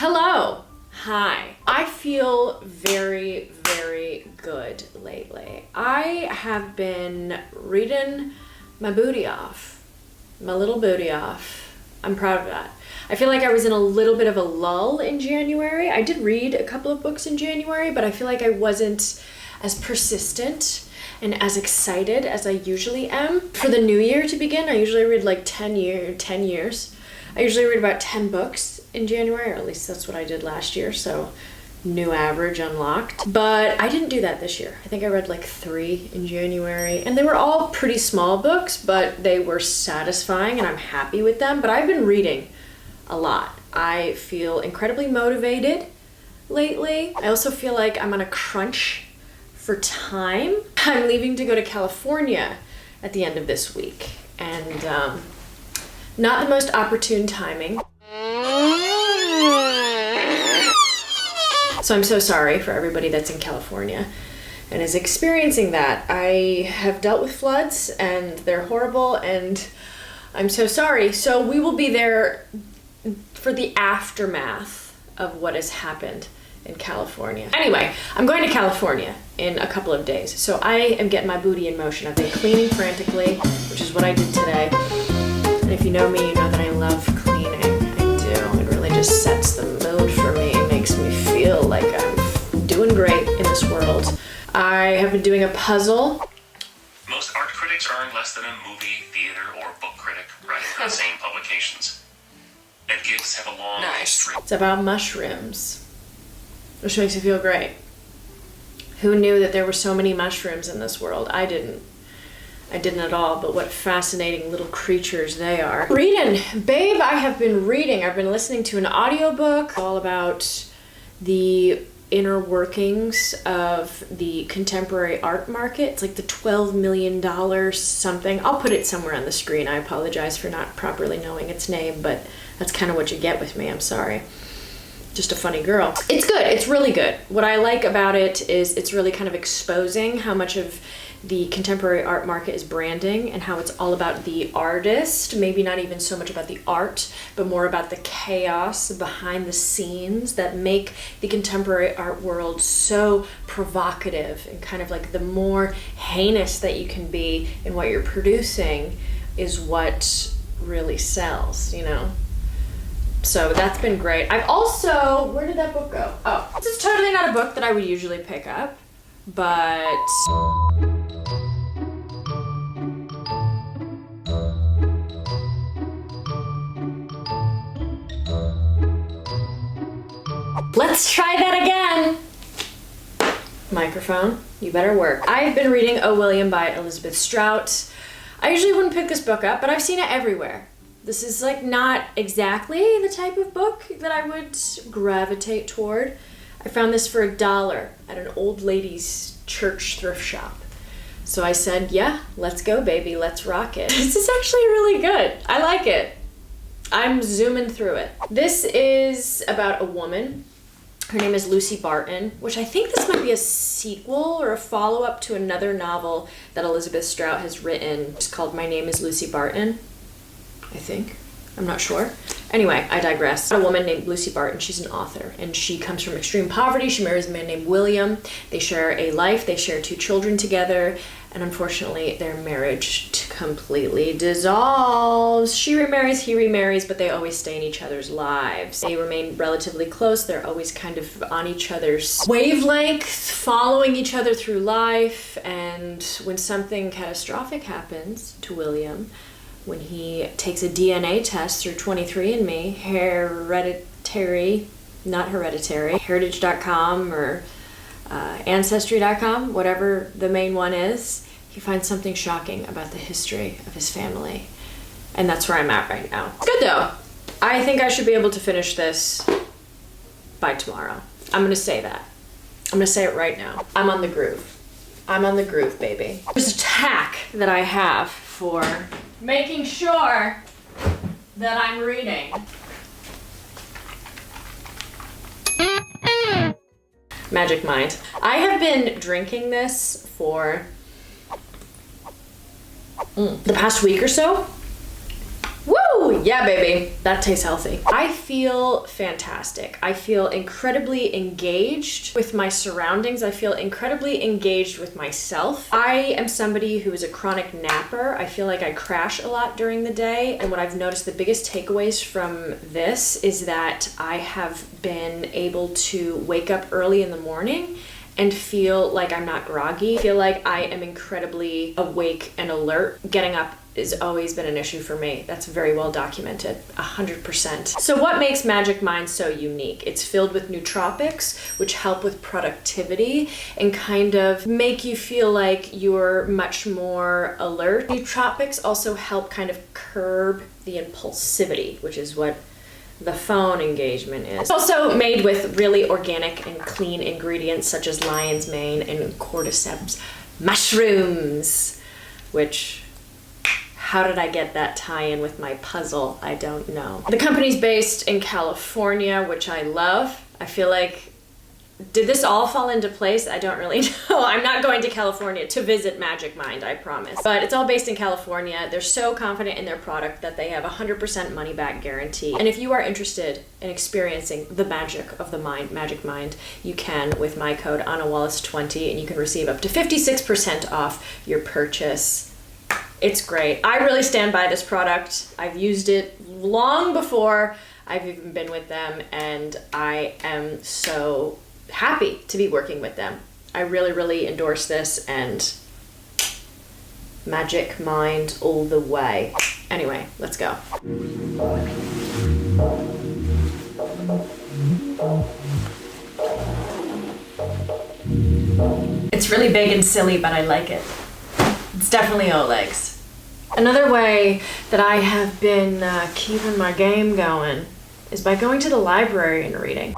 Hello. Hi. I feel very, very good lately. I have been reading my booty off, my little booty off. I'm proud of that. I feel like I was in a little bit of a lull in January. I did read a couple of books in January, but I feel like I wasn't as persistent and as excited as I usually am. For the new year to begin, I usually read like 10 years. I usually read about 10 books in January, or at least that's what I did last year, so new average unlocked. But I didn't do that this year. I think I read like 3 in January, and they were all pretty small books, but they were satisfying and I'm happy with them. But I've been reading a lot. I feel incredibly motivated lately. I also feel like I'm on a crunch for time. I'm leaving to go to California at the end of this week, and not the most opportune timing. So I'm so sorry for everybody that's in California and is experiencing that. I have dealt with floods and they're horrible, and I'm so sorry. So we will be there for the aftermath of what has happened in California. Anyway, I'm going to California in a couple of days, so I am getting my booty in motion. I've been cleaning frantically, which is what I did today. And if you know me, you know that I love cleaning. I do. It really just sets the mood for me. It makes me feel like I'm doing great in this world. I have been doing a puzzle. Most art critics earn less than a movie, theater, or book critic writing for the same publications. And gigs have a long history. It's about mushrooms, which makes me feel great. Who knew that there were so many mushrooms in this world? I didn't at all, but what fascinating little creatures they are. Reading, babe, I have been reading. I've been listening to an audiobook all about the inner workings of the contemporary art market. It's like the $12 million something. I'll put it somewhere on the screen. I apologize for not properly knowing its name, but that's kind of what you get with me. I'm sorry. Just a funny girl. It's good. It's really good. What I like about it is it's really kind of exposing how much of the contemporary art market is branding and how it's all about the artist, maybe not even so much about the art, but more about the chaos behind the scenes that make the contemporary art world so provocative, and kind of like the more heinous that you can be in what you're producing is what really sells, you know? So that's been great. I've also, where did that book go? Oh, this is totally not a book that I would usually pick up, but let's try that again. Microphone, you better work. I've been reading Oh, William by Elizabeth Strout. I usually wouldn't pick this book up, but I've seen it everywhere. This is like not exactly the type of book that I would gravitate toward. I found this for $1 at an old lady's church thrift shop. So I said, yeah, let's go, baby, let's rock it. This is actually really good. I like it. I'm zooming through it. This is about a woman. Her name is Lucy Barton, which I think this might be a sequel or a follow-up to another novel that Elizabeth Strout has written. It's called My Name is Lucy Barton, I think. I'm not sure. Anyway, I digress. A woman named Lucy Barton, she's an author, and she comes from extreme poverty. She marries a man named William. They share a life. They share 2 children together, and unfortunately, their marriage completely dissolves. She remarries, he remarries, but they always stay in each other's lives. They remain relatively close. They're always kind of on each other's wavelength, following each other through life, and when something catastrophic happens to William, when he takes a DNA test through 23andMe, heritage.com or ancestry.com, whatever the main one is, he finds something shocking about the history of his family. And that's where I'm at right now. Good though. I think I should be able to finish this by tomorrow. I'm gonna say that. I'm gonna say it right now. I'm on the groove. I'm on the groove, baby. There's a tack that I have for making sure that I'm reading. Magic Mind. I have been drinking this for the past week or so. Woo! yeah, baby. That tastes healthy. I feel fantastic. I feel incredibly engaged with my surroundings. I feel incredibly engaged with myself. I am somebody who is a chronic napper. I feel like I crash a lot during the day. And what I've noticed, the biggest takeaways from this is that I have been able to wake up early in the morning and feel like I'm not groggy. I feel like I am incredibly awake and alert. Getting up has always been an issue for me. That's very well documented, 100%. So what makes Magic Mind so unique? It's filled with nootropics, which help with productivity and kind of make you feel like you're much more alert. Nootropics also help kind of curb the impulsivity, which is what the phone engagement is. It's also made with really organic and clean ingredients such as lion's mane and cordyceps mushrooms, which, how did I get that tie-in with my puzzle? I don't know. The company's based in California, which I love. I feel like, did this all fall into place? I don't really know. I'm not going to California to visit Magic Mind, I promise. But it's all based in California. They're so confident in their product that they have a 100% money back guarantee. And if you are interested in experiencing the magic of the mind, Magic Mind, you can with my code AnnaWallace20, and you can receive up to 56% off your purchase. It's great. I really stand by this product. I've used it long before I've even been with them, and I am so happy to be working with them. I really, really endorse this, and Magic Mind all the way. Anyway, let's go. It's really big and silly, but I like it. It's definitely Oleg's. Another way that I have been keeping my game going is by going to the library and reading.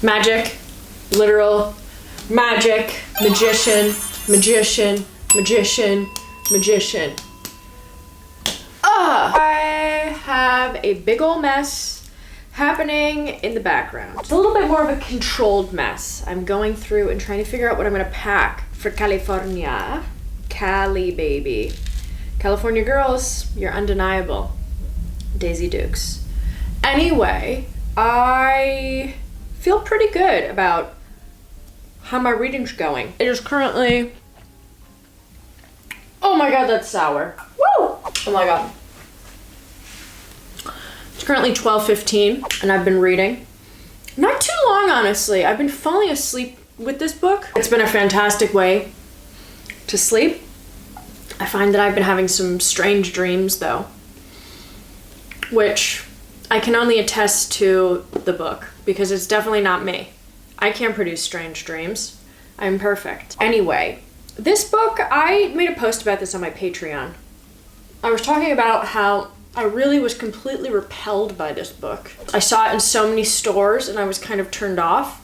Magic, literal, magic, magician, magician, magician, magician. I have a big ol' mess happening in the background. It's a little bit more of a controlled mess. I'm going through and trying to figure out what I'm gonna pack for California. Cali, baby. California girls, you're undeniable. Daisy Dukes. Anyway, I feel pretty good about how my reading's going. It is currently, oh my god, that's sour. Woo! Oh my god. It's currently 12:15 and I've been reading. Not too long, honestly. I've been falling asleep with this book. It's been a fantastic way to sleep. I find that I've been having some strange dreams though, which I can only attest to the book because it's definitely not me. I can't produce strange dreams. I'm perfect. Anyway, this book, I made a post about this on my Patreon. I was talking about how I really was completely repelled by this book. I saw it in so many stores and I was kind of turned off,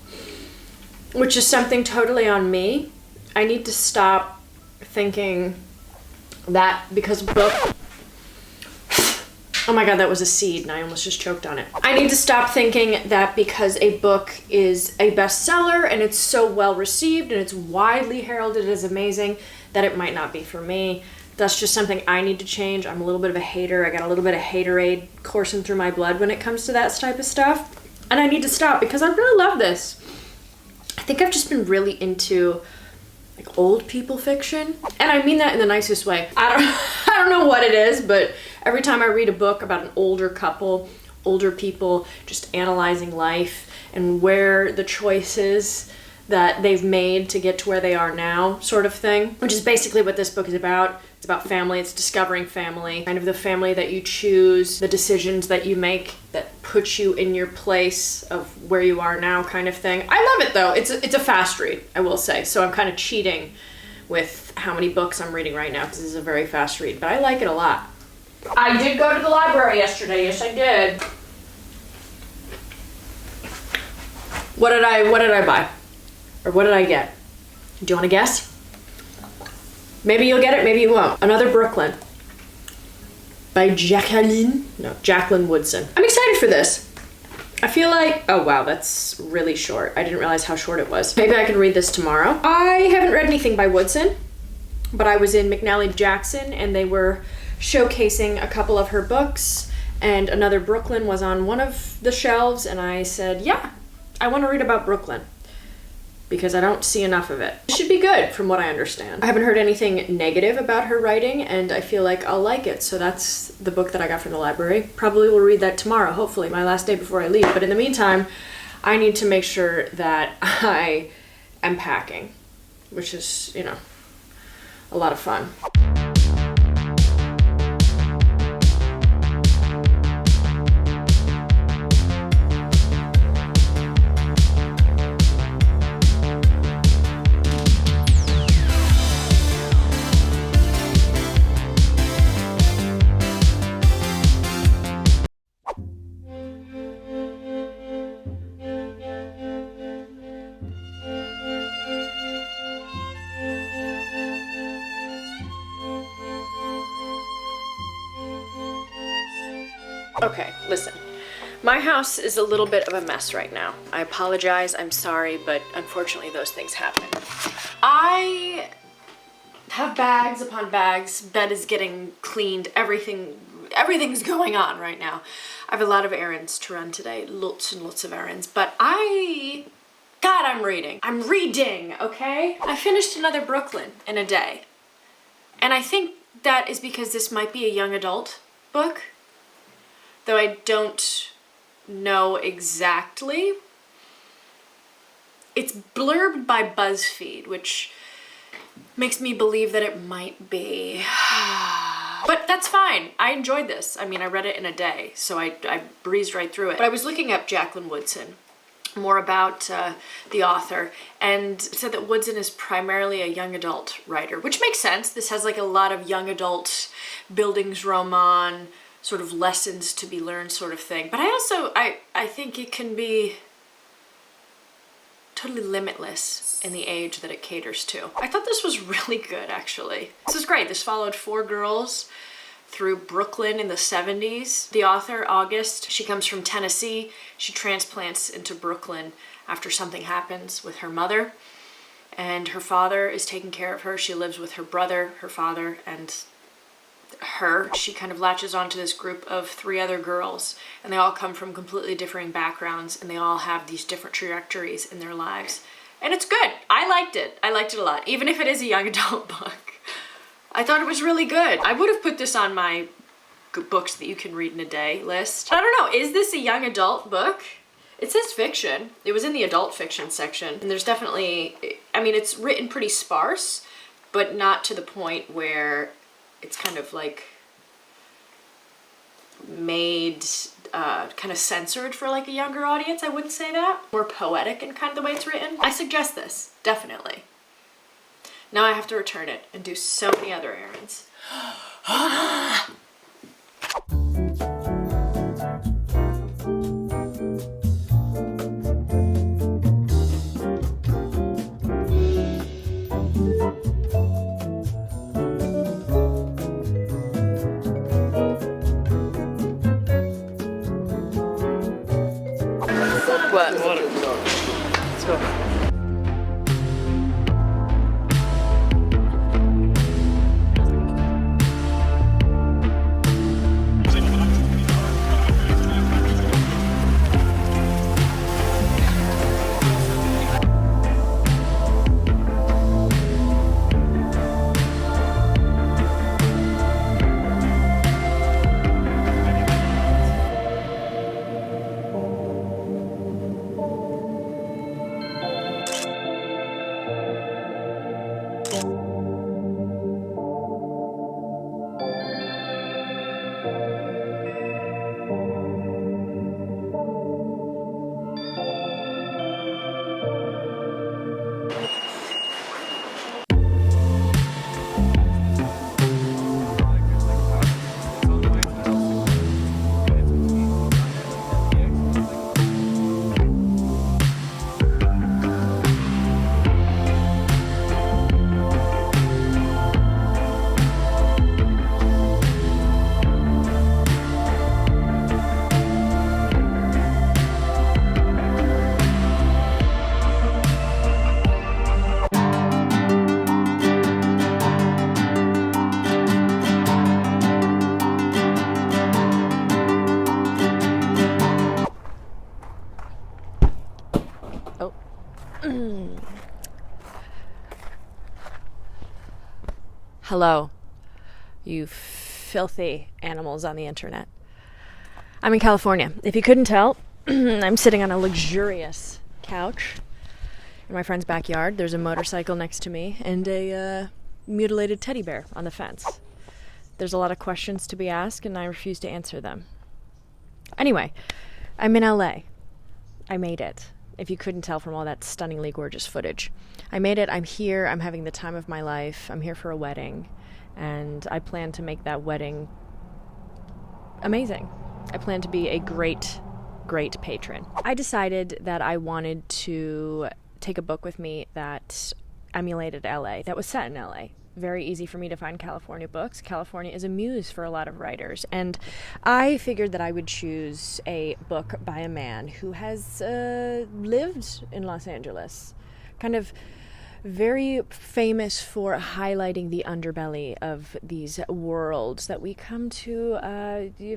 which is something totally on me. I need to stop thinking that because a book Oh my god, that was a seed and I almost just choked on it. I need to stop thinking that because a book is a bestseller and it's so well received and it's widely heralded as amazing that it might not be for me. That's just something I need to change. I'm a little bit of a hater. I got a little bit of haterade coursing through my blood when it comes to that type of stuff. And I need to stop because I really love this. I think I've just been really into like old people fiction. And I mean that in the nicest way. I don't know what it is, but every time I read a book about an older couple, older people just analyzing life and where the choices that they've made to get to where they are now sort of thing, which is basically what this book is about. It's about family, it's discovering family, kind of the family that you choose, the decisions that you make that put you in your place of where you are now kind of thing. I love it though. It's a fast read, I will say. So I'm kind of cheating with how many books I'm reading right now because this is a very fast read, but I like it a lot. I did go to the library yesterday, yes I did. What did I buy? Or what did I get? Do you want to guess? Maybe you'll get it, maybe you won't. Another Brooklyn by Jacqueline Woodson. I'm excited for this. I feel like, oh wow, that's really short. I didn't realize how short it was. Maybe I can read this tomorrow. I haven't read anything by Woodson, but I was in McNally Jackson and they were showcasing a couple of her books and another Brooklyn was on one of the shelves and I said, yeah, I want to read about Brooklyn, because I don't see enough of it. It should be good from what I understand. I haven't heard anything negative about her writing and I feel like I'll like it. So that's the book that I got from the library. Probably will read that tomorrow, hopefully, my last day before I leave. But in the meantime, I need to make sure that I am packing, which is, you know, a lot of fun. Okay, listen. My house is a little bit of a mess right now. I apologize, I'm sorry, but unfortunately those things happen. I have bags upon bags, bed is getting cleaned, everything's going on right now. I have a lot of errands to run today, lots and lots of errands, but God, I'm reading. I'm reading, okay? I finished another Brooklyn in a day. And I think that is because this might be a young adult book, though I don't know exactly. It's blurbed by BuzzFeed, which makes me believe that it might be. But that's fine. I enjoyed this. I mean, I read it in a day, so I breezed right through it. But I was looking up Jacqueline Woodson, more about the author, and it said that Woodson is primarily a young adult writer, which makes sense. This has like a lot of young adult Bildungsroman, sort of lessons to be learned sort of thing. But I think it can be totally limitless in the age that it caters to. I thought this was really good, actually. This is great. This followed 4 girls through Brooklyn in the 70s. The author, August, she comes from Tennessee. She transplants into Brooklyn after something happens with her mother. And her father is taking care of her. She lives with her brother, her father, and her. She kind of latches onto this group of 3 other girls, and they all come from completely differing backgrounds, and they all have these different trajectories in their lives. And it's good. I liked it. I liked it a lot, even if it is a young adult book. I thought it was really good. I would have put this on my books that you can read in a day list. I don't know, is this a young adult book? It says fiction. It was in the adult fiction section, and there's definitely, I mean, it's written pretty sparse, but not to the point where it's kind of like made kind of censored for like a younger audience. I wouldn't say that. More poetic in kind of the way it's written. I suggest this, definitely. Now I have to return it and do so many other errands. go. Hello, you filthy animals on the internet. I'm in California. If you couldn't tell, I'm sitting on a luxurious couch in my friend's backyard. There's a motorcycle next to me and a mutilated teddy bear on the fence. There's a lot of questions to be asked and I refuse to answer them. Anyway, I'm in LA. I made it. If you couldn't tell from all that stunningly gorgeous footage. I made it, I'm here, I'm having the time of my life, I'm here for a wedding, and I plan to make that wedding amazing. I plan to be a great, great patron. I decided that I wanted to take a book with me that emulated LA, that was set in LA. Very easy for me to find California books. California is a muse for a lot of writers, and I figured that I would choose a book by a man who has lived in Los Angeles, kind of very famous for highlighting the underbelly of these worlds that we come to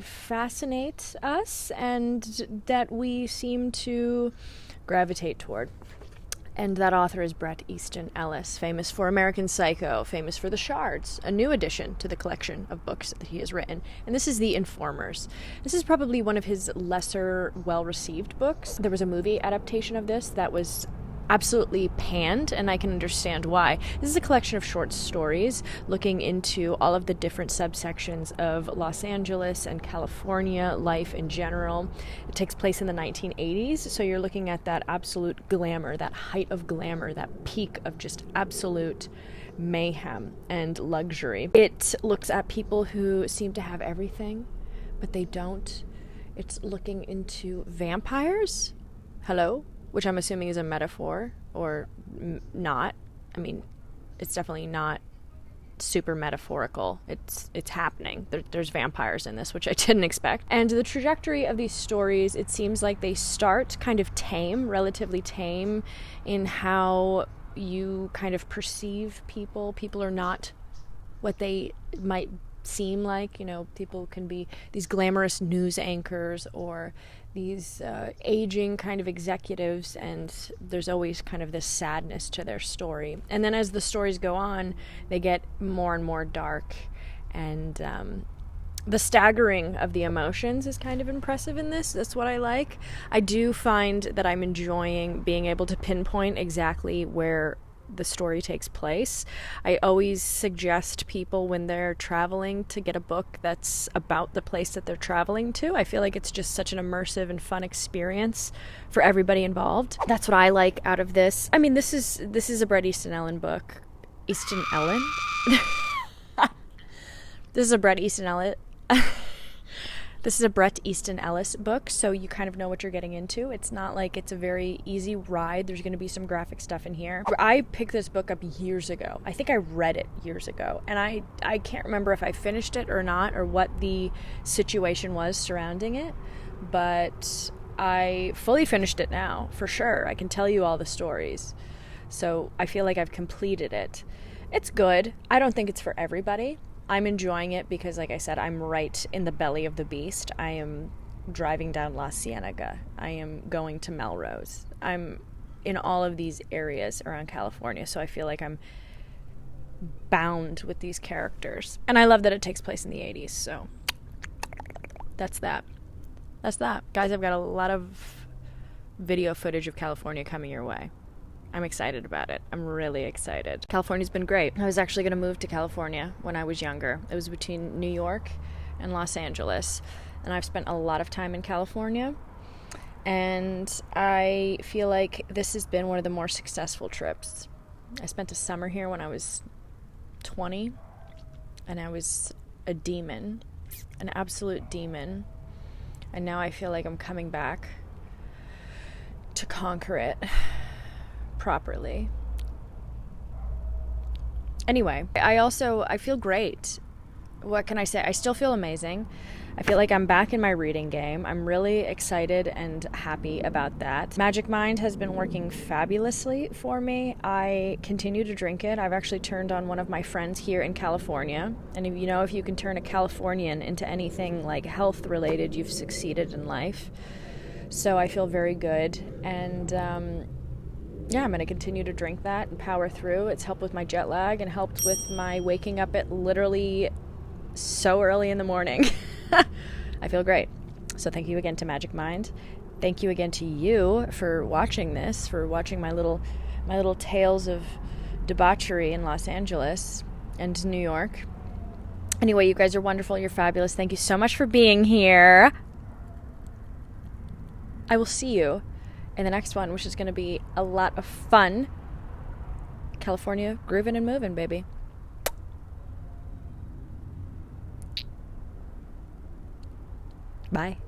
fascinate us and that we seem to gravitate toward. And that author is Bret Easton Ellis, famous for American Psycho, famous for The Shards, a new addition to the collection of books that he has written. And this is The Informers. This is probably one of his lesser well-received books. There was a movie adaptation of this that was absolutely panned, and I can understand why. This is a collection of short stories looking into all of the different subsections of Los Angeles and California life in general. It takes place in the 1980s, so you're looking at that absolute glamour, that height of glamour, that peak of just absolute mayhem and luxury. It looks at people who seem to have everything, but they don't. It's looking into vampires. Hello? Which I'm assuming is a metaphor, or not. I mean, it's definitely not super metaphorical. It's happening. There's vampires in this, which I didn't expect. And the trajectory of these stories, it seems like they start kind of tame, relatively tame, in how you kind of perceive people. People are not what they might seem like. You know, people can be these glamorous news anchors or these aging kind of executives, and there's always kind of this sadness to their story. And then as the stories go on, they get more and more dark, and the staggering of the emotions is kind of impressive in this. That's what I like. I do find that I'm enjoying being able to pinpoint exactly where the story takes place. I always suggest people when they're traveling to get a book that's about the place that they're traveling to. I feel like it's just such an immersive and fun experience for everybody involved. That's what I like out of this. I mean, this is a Bret Easton Ellis book. Easton Ellen? This is a Bret Easton Ellis. This is a Bret Easton Ellis book, so you kind of know what you're getting into. It's not like it's a very easy ride. There's going to be some graphic stuff in here. I picked this book up years ago. I think I read it years ago, and I can't remember if I finished it or not, or what the situation was surrounding it, but I fully finished it now, for sure. I can tell you all the stories. So I feel like I've completed it. It's good. I don't think it's for everybody. I'm enjoying it because, like I said, I'm right in the belly of the beast. I am driving down La Cienega. I am going to Melrose. I'm in all of these areas around California, so I feel like I'm bound with these characters. And I love that it takes place in the 80s, so that's that. That's that. Guys, I've got a lot of video footage of California coming your way. I'm excited about it. I'm really excited. California's been great. I was actually going to move to California when I was younger. It was between New York and Los Angeles. And I've spent a lot of time in California. And I feel like this has been one of the more successful trips. I spent a summer here when I was 20. And I was a demon. An absolute demon. And now I feel like I'm coming back to conquer it properly. Anyway, I feel great. What can I say? I still feel amazing. I feel like I'm back in my reading game. I'm really excited and happy about that. Magic Mind has been working fabulously for me. I continue to drink it. I've actually turned on one of my friends here in California. And if you can turn a Californian into anything like health related, you've succeeded in life. So I feel very good. And I'm going to continue to drink that and power through. It's helped with my jet lag and helped with my waking up at literally so early in the morning. I feel great. So thank you again to Magic Mind. Thank you again to you for watching this, for watching my little tales of debauchery in Los Angeles and New York. Anyway, you guys are wonderful. You're fabulous. Thank you so much for being here. I will see you in the next one, which is going to be a lot of fun. California grooving and moving, baby. Bye.